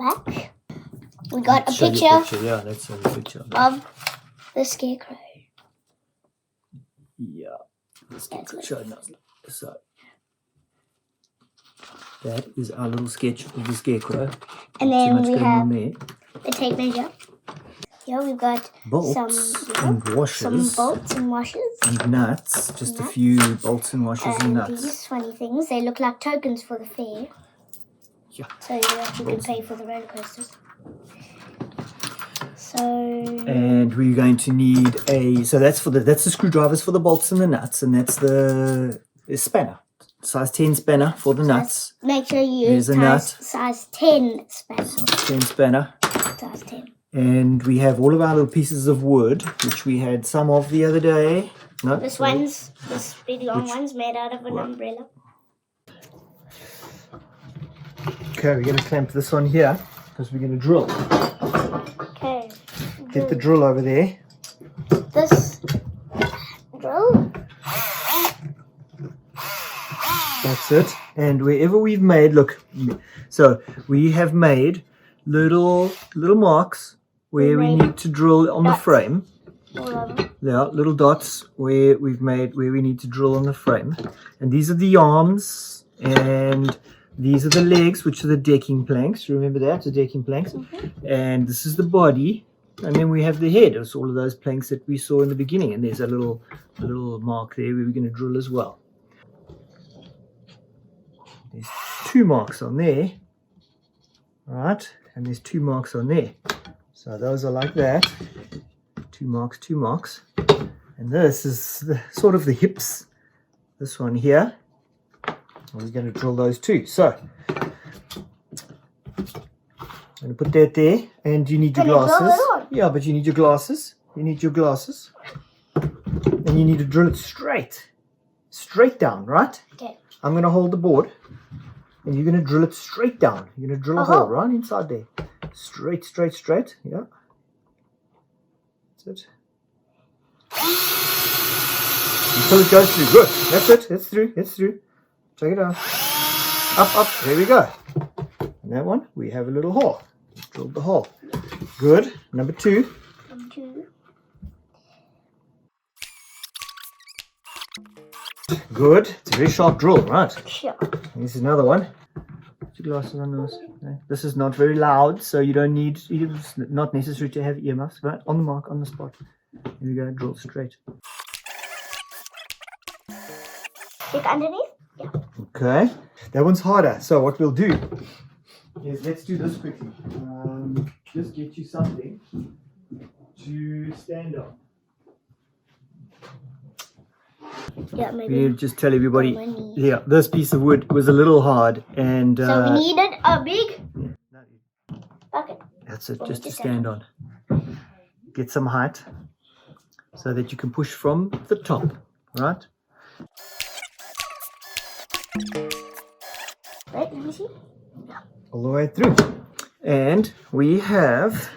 back. We got a Show picture, your picture. Yeah, let's show the picture. of the Scarecrow. Yeah, let's show it now. So that is our little sketch of the Scarecrow. And Not too then much we going on have there. the tape measure. Here we've got Bolts and washers. some bolts and washers. And nuts. Just a few bolts and washers and nuts. These funny things, they look like tokens for the fair. Yeah. So that you can pay for the roller coasters. So. And we're going to need so that's the screwdrivers for the bolts and the nuts, and that's the spanner. Size 10 spanner for the nuts. Make sure you use size 10 spanner. Size 10 spanner. Size 10. And we have all of our little pieces of wood, which we had some of the other day. No, this big long one's made out of an umbrella. Okay, we're going to clamp this on here because we're going to drill. Okay. Get the drill over there. This drill. That's it. And wherever we've made, look, so we have made little marks where we need to drill on the frame. Yeah, little dots where we need to drill on the frame. And these are the arms, and these are the legs, which are the decking planks. Remember that, the decking planks. Mm-hmm. And this is the body. And then we have the head. It's all of those planks that we saw in the beginning. And there's a little mark there where we're going to drill as well. There's 2 marks on there. Right? And there's 2 marks on there. So those are like that. 2 marks, 2 marks. And this is sort of the hips. This one here. We're going to drill those too. So I'm going to put that there. And you need your glasses. Yeah, but you need your glasses. You need your glasses. And you need to drill it straight. Straight down, right? Okay. I'm going to hold the board. And you're going to drill it straight down. You're going to drill a hole right inside there. Straight, straight, straight. Yeah. That's it. Until it goes through. Good. That's it. It's through. It's through. Take it out. Up, up. There we go. And that one, we have a little hole. Drilled the hole. Good. Number 2. Number 2. Good. It's a very sharp drill, right? Sure. This is another one. Put your glasses on those. Okay. This is not very loud, so you don't need, it's not necessary to have earmuffs, but on the mark, on the spot. Here we go, drill straight. Stick underneath? Yeah. Okay. That one's harder. So what we'll do is, let's do this quickly. Just get you something to stand on. Yeah, maybe. We'll just tell everybody, yeah, this piece of wood was a little hard, and so we needed a big bucket. That's it, just to stand on. Get some height so that you can push from the top, right? Right, let me see. Yeah. All the way through. And we have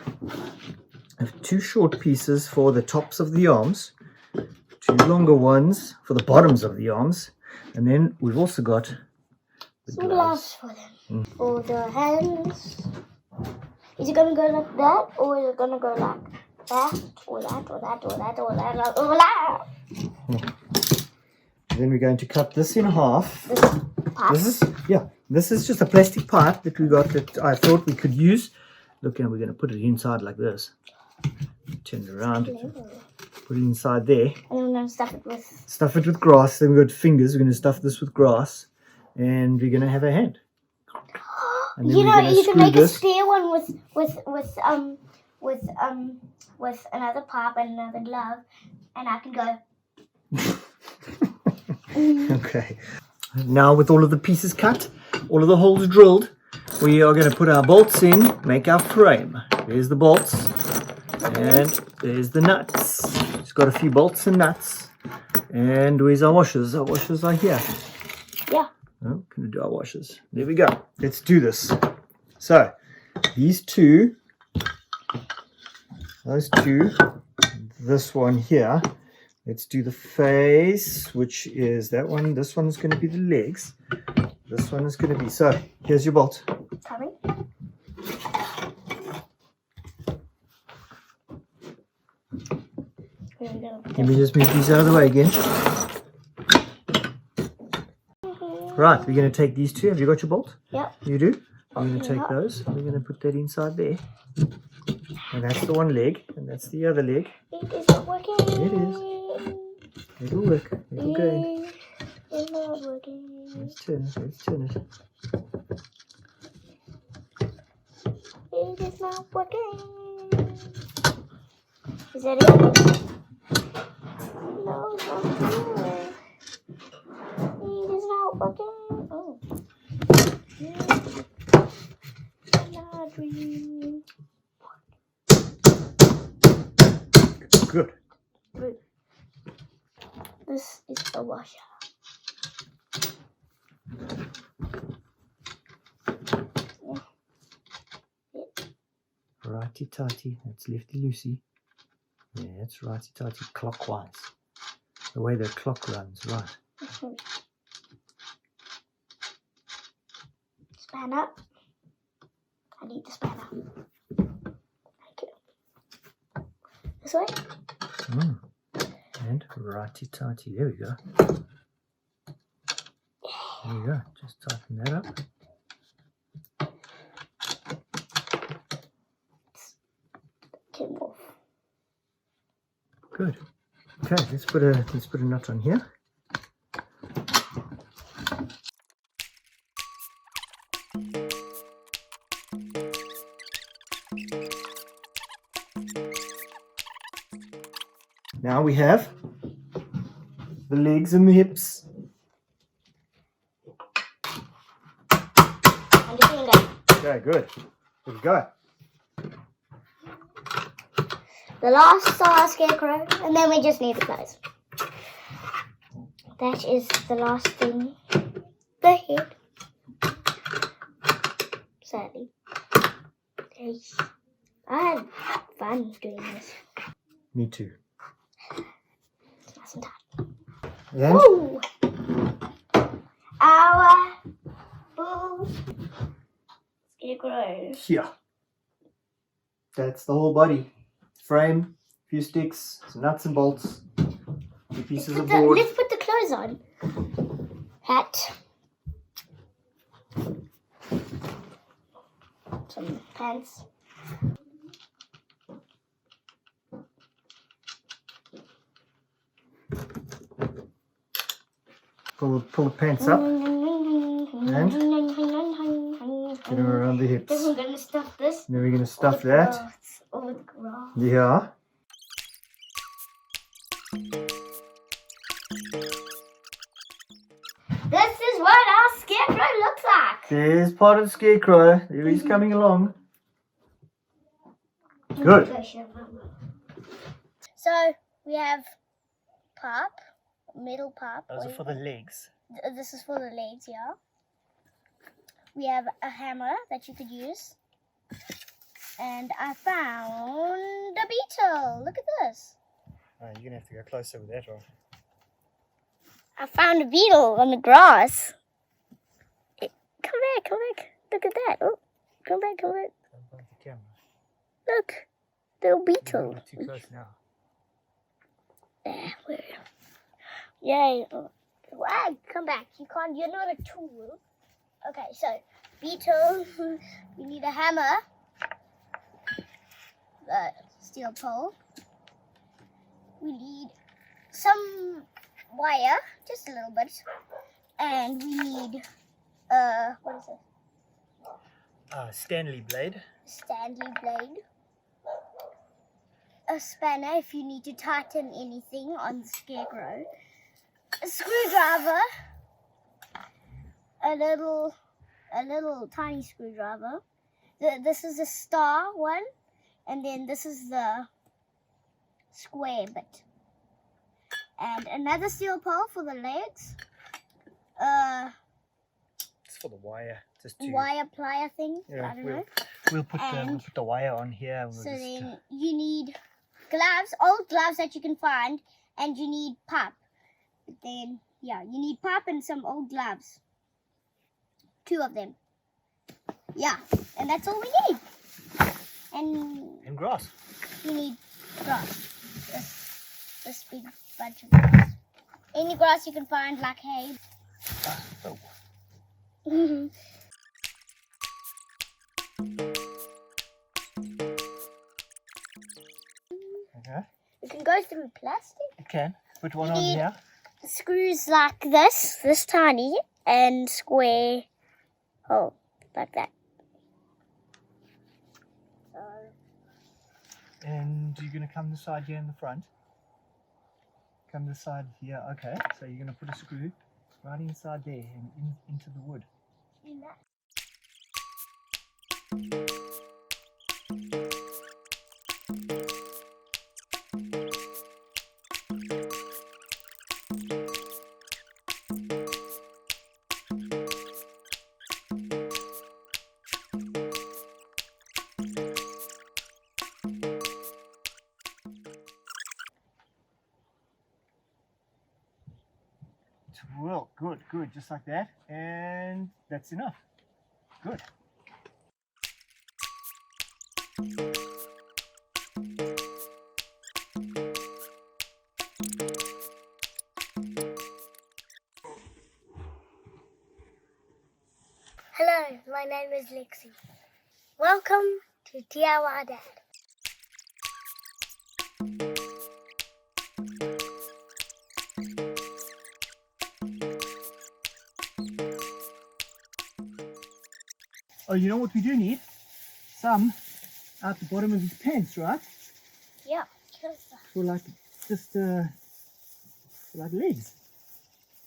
2 short pieces for the tops of the arms. 2 longer ones for the bottoms of the arms, and then we've also got some gloves for them. For the hands, is it gonna go like that, or is it gonna go like that, or that, or that, or that, or that, or that? Then we're going to cut this in half. This part? This is just a plastic part that we got that I thought we could use. Look, and we're going to put it inside like this. Turn it around. Put it inside there. And then we're going to stuff it with grass. Then we've got fingers. We're going to stuff this with grass. And we're going to have a hand. And you know, you can make a spare one with another pipe and another glove. And I can go. Okay. Now with all of the pieces cut, all of the holes drilled, we are going to put our bolts in, make our frame. There's the bolts. And there's the nuts. It's got a few bolts and nuts. And where's our washers? Our washers are here. Yeah. Oh, can we do our washers? There we go. Let's do this. So, these 2, those 2, this one here. Let's do the face, which is that one. This one is going to be the legs. This one is going to be, so here's your bolt. Coming. Let me just move these out of the way again. Right, we're going to take these two. Have you got your bolt? Yep. You do? We're going to take those. We're going to put that inside there. And that's the one leg. And that's the other leg. It is not working. It is. It'll work. It'll go. It's not working. Let's turn it. Let's turn it. It is not working. Is that it? No, it's not working. It is not working. Oh. Not really. Good. This is the washer. Righty-tighty. That's lefty-loosey. Yeah, that's righty-tighty clockwise. The way the clock runs, right. Spanner. I need the spanner. Thank you. This way. And righty-tighty. There we go. There we go. Just tighten that up. Came off. Good. Okay, let's put a nut on here. Now we have the legs and the hips. And the finger. Okay, good. There we go. The last Scarecrow, and then we just need the clothes. That is the last thing. The head. Sadly. I had fun doing this. Me too. It's nice and tight. And Woo! Our boo Scarecrow. here. That's the whole body. Frame, few sticks, some nuts and bolts, few pieces of board. Let's put the clothes on. Hat. Some pants. Pull the pants up and get them around the hips. Then we're going to stuff this. Then we're going to stuff that. With grass. Yeah. This is what our Scarecrow looks like. There's part of the Scarecrow. There he's coming along. Good. So we have pop, middle pop. Those are for the legs. This is for the legs, yeah. We have a hammer that you could use. And I found a beetle. Look at this. You're going to have to go closer with that, right? I found a beetle on the grass. Come back, come back. Look at that. Oh, come back, come back. Above the camera. Look, little beetle. Not too close now. There, where? Yay. Why? Come back. You can't, you're not a tool. Okay, so, beetle. We need a hammer. The steel pole. We need some wire, just a little bit, and we need what is it? Stanley blade. Stanley blade. A spanner if you need to tighten anything on the Scarecrow. A screwdriver. A little tiny screwdriver. This is a star one. And then this is the square bit. And another steel pole for the legs. It's for the wire. Just to Wire plier thing. Yeah, I don't know. we'll put the wire on here. We'll So just, then you need gloves, old gloves that you can find, and you need pop. But then, yeah, you need pop and some old gloves. 2 of them. Yeah, and that's all we need. And grass. you need grass. Yes. this big bunch of grass. Any grass you can find, like hay. Okay. You can go through plastic. You can. Put one You on need- here. Screws like this tiny, and square hole like that. So, And you're going to come this side here in the front. Come this side here. Okay. So you're going to put a screw right inside there and into the wood. in that. Well, good, good. Just like that. And that's enough. Good. Hello, my name is Lexi. Welcome to DIY Dad. Oh, you know what we do need? Some at the bottom of his pants, right? Yeah, For like, just, like legs.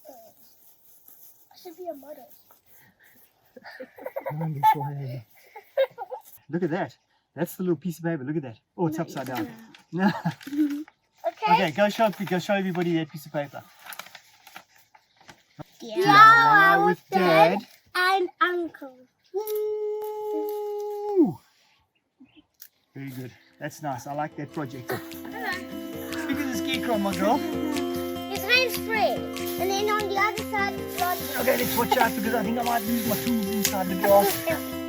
I should be a model. Look at that. That's the little piece of paper. Look at that. Oh, it's upside down. No. Okay. Okay, go show everybody that piece of paper. DIY with Dad. and Uncle. Woo! Very good. That's nice. I like that project. Hello. Look at the Scarecrow, my girl. His name's Fred. And then on the other side is Rodney. Okay, let's watch out because I think I might lose my tools inside the glass.